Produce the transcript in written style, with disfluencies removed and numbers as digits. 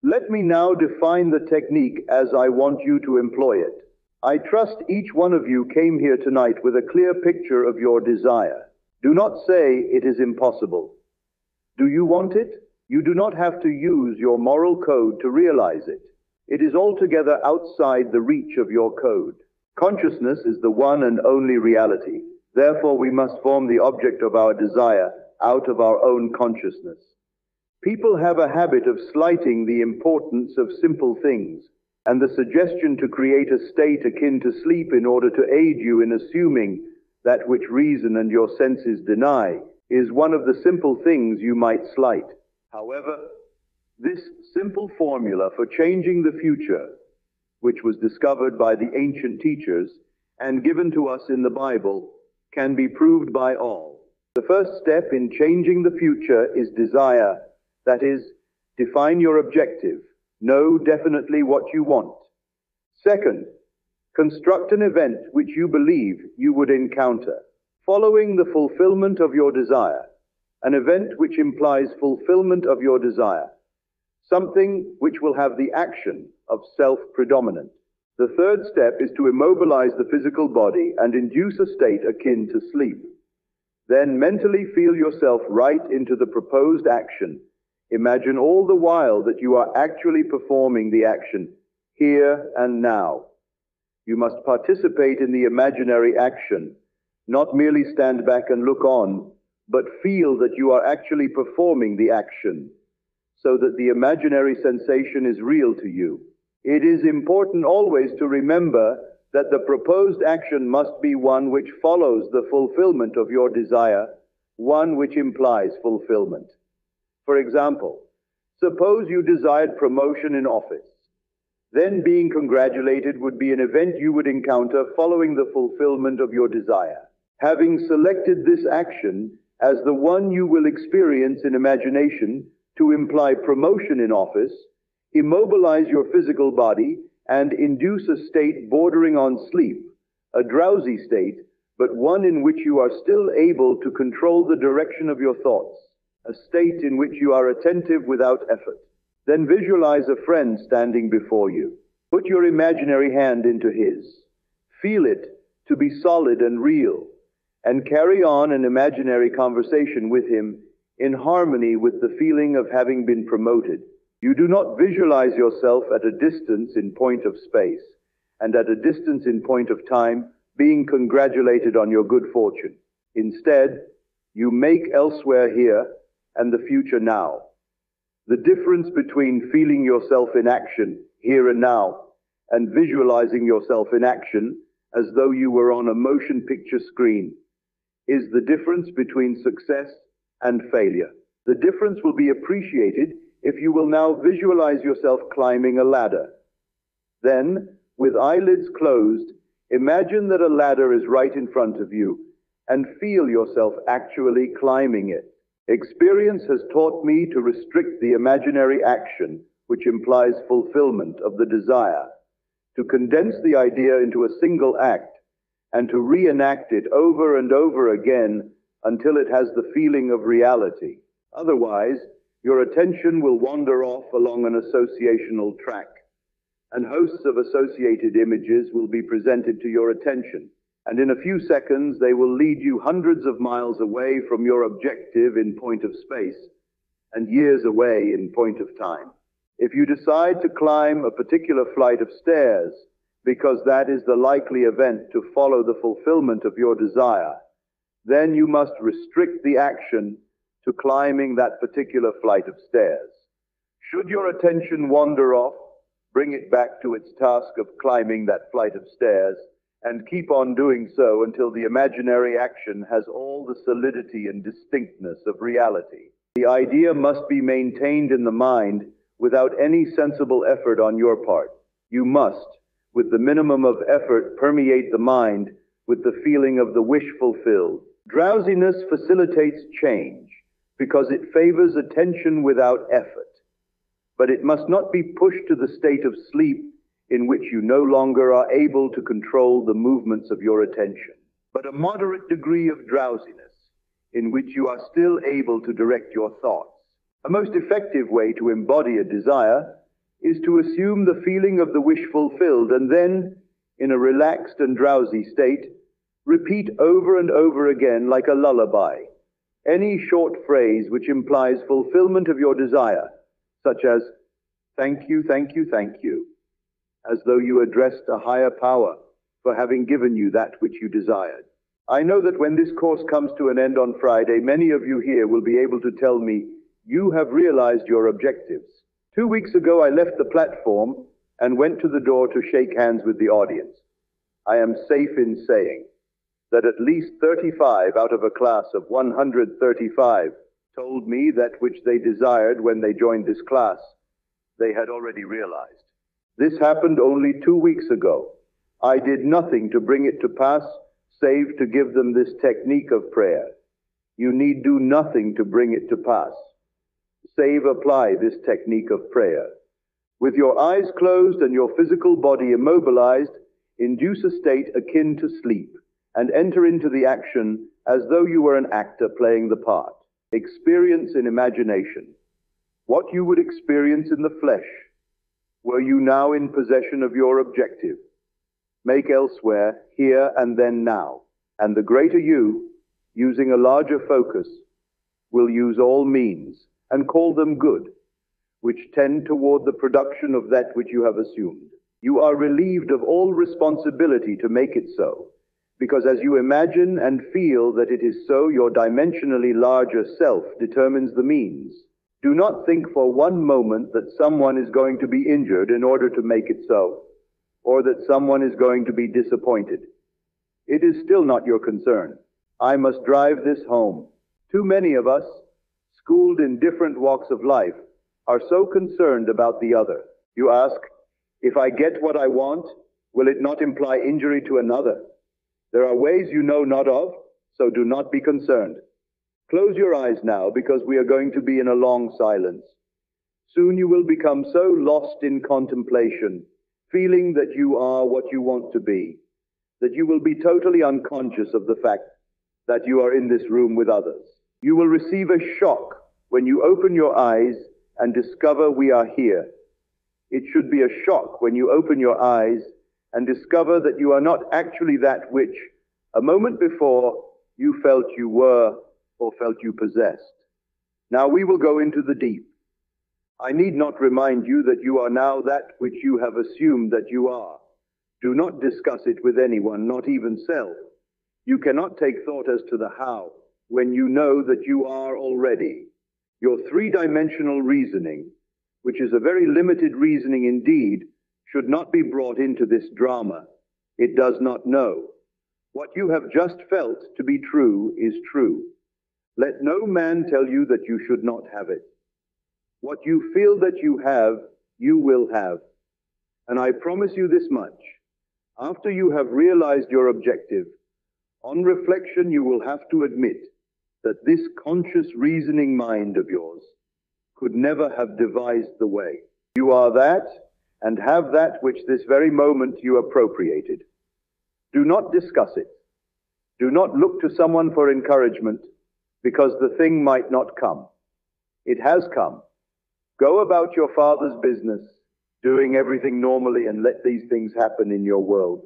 Let me now define the technique as I want you to employ it. I trust each one of you came here tonight with a clear picture of your desire. Do not say it is impossible. Do you want it? You do not have to use your moral code to realize it. It is altogether outside the reach of your code. Consciousness is the one and only reality. Therefore, we must form the object of our desire out of our own consciousness. People have a habit of slighting the importance of simple things, and the suggestion to create a state akin to sleep in order to aid you in assuming that which reason and your senses deny is one of the simple things you might slight. However, this simple formula for changing the future, which was discovered by the ancient teachers and given to us in the Bible, can be proved by all. The first step in changing the future is desire. That is, define your objective. Know definitely what you want. Second, construct an event which you believe you would encounter. Following the fulfillment of your desire, an event which implies fulfillment of your desire, something which will have the action of self-predominant. The third step is to immobilize the physical body and induce a state akin to sleep. Then mentally feel yourself right into the proposed action. Imagine all the while that you are actually performing the action, here and now. You must participate in the imaginary action, not merely stand back and look on, but feel that you are actually performing the action, so that the imaginary sensation is real to you. It is important always to remember that the proposed action must be one which follows the fulfillment of your desire, one which implies fulfillment. For example, suppose you desired promotion in office. Then being congratulated would be an event you would encounter following the fulfillment of your desire. Having selected this action as the one you will experience in imagination to imply promotion in office, immobilize your physical body and induce a state bordering on sleep, a drowsy state, but one in which you are still able to control the direction of your thoughts, a state in which you are attentive without effort. Then visualize a friend standing before you. Put your imaginary hand into his. Feel it to be solid and real, and carry on an imaginary conversation with him in harmony with the feeling of having been promoted. You do not visualize yourself at a distance in point of space, and at a distance in point of time, being congratulated on your good fortune. Instead, you make elsewhere here and the future now. The difference between feeling yourself in action, here and now, and visualizing yourself in action as though you were on a motion picture screen, is the difference between success and failure. The difference will be appreciated if you will now visualize yourself climbing a ladder. Then, with eyelids closed, imagine that a ladder is right in front of you and feel yourself actually climbing it. Experience has taught me to restrict the imaginary action, which implies fulfillment of the desire, to condense the idea into a single act, and to reenact it over and over again until it has the feeling of reality. Otherwise, your attention will wander off along an associational track, and hosts of associated images will be presented to your attention, and in a few seconds they will lead you hundreds of miles away from your objective in point of space, and years away in point of time. If you decide to climb a particular flight of stairs, because that is the likely event to follow the fulfillment of your desire, then you must restrict the action to climbing that particular flight of stairs. Should your attention wander off, bring it back to its task of climbing that flight of stairs, and keep on doing so until the imaginary action has all the solidity and distinctness of reality. The idea must be maintained in the mind without any sensible effort on your part. You must, with the minimum of effort, permeate the mind with the feeling of the wish fulfilled. Drowsiness facilitates change because it favors attention without effort. But it must not be pushed to the state of sleep in which you no longer are able to control the movements of your attention, but a moderate degree of drowsiness in which you are still able to direct your thoughts. A most effective way to embody a desire is to assume the feeling of the wish fulfilled and then, in a relaxed and drowsy state, repeat over and over again like a lullaby any short phrase which implies fulfillment of your desire, such as, "Thank you, thank you, thank you," as though you addressed a higher power for having given you that which you desired. I know that when this course comes to an end on Friday, many of you here will be able to tell me you have realized your objectives. 2 weeks ago, I left the platform and went to the door to shake hands with the audience. I am safe in saying that at least 35 out of a class of 135 told me that which they desired when they joined this class, they had already realized. This happened only 2 weeks ago. I did nothing to bring it to pass, save to give them this technique of prayer. You need do nothing to bring it to pass, save apply this technique of prayer. With your eyes closed and your physical body immobilized, induce a state akin to sleep, and enter into the action as though you were an actor playing the part. Experience in imagination what you would experience in the flesh were you now in possession of your objective. Make elsewhere, here and then now. And the greater you, using a larger focus, will use all means, and call them good, which tend toward the production of that which you have assumed. You are relieved of all responsibility to make it so, because as you imagine and feel that it is so, your dimensionally larger self determines the means. Do not think for one moment that someone is going to be injured in order to make it so, or that someone is going to be disappointed. It is still not your concern. I must drive this home. Too many of us, schooled in different walks of life, are so concerned about the other. You ask, if I get what I want, will it not imply injury to another? There are ways you know not of, so do not be concerned. Close your eyes now, because we are going to be in a long silence. Soon you will become so lost in contemplation, feeling that you are what you want to be, that you will be totally unconscious of the fact that you are in this room with others. You will receive a shock when you open your eyes and discover we are here. It should be a shock when you open your eyes and discover that you are not actually that which, a moment before, you felt you were or felt you possessed. Now we will go into the deep. I need not remind you that you are now that which you have assumed that you are. Do not discuss it with anyone, not even self. You cannot take thought as to the how when you know that you are already. Your three-dimensional reasoning, which is a very limited reasoning indeed, should not be brought into this drama. It does not know. What you have just felt to be true is true. Let no man tell you that you should not have it. What you feel that you have, you will have. And I promise you this much. After you have realized your objective, on reflection you will have to admit that this conscious reasoning mind of yours could never have devised the way. You are that, and have that which this very moment you appropriated. Do not discuss it. Do not look to someone for encouragement, because the thing might not come. It has come. Go about your Father's business, doing everything normally, and let these things happen in your world.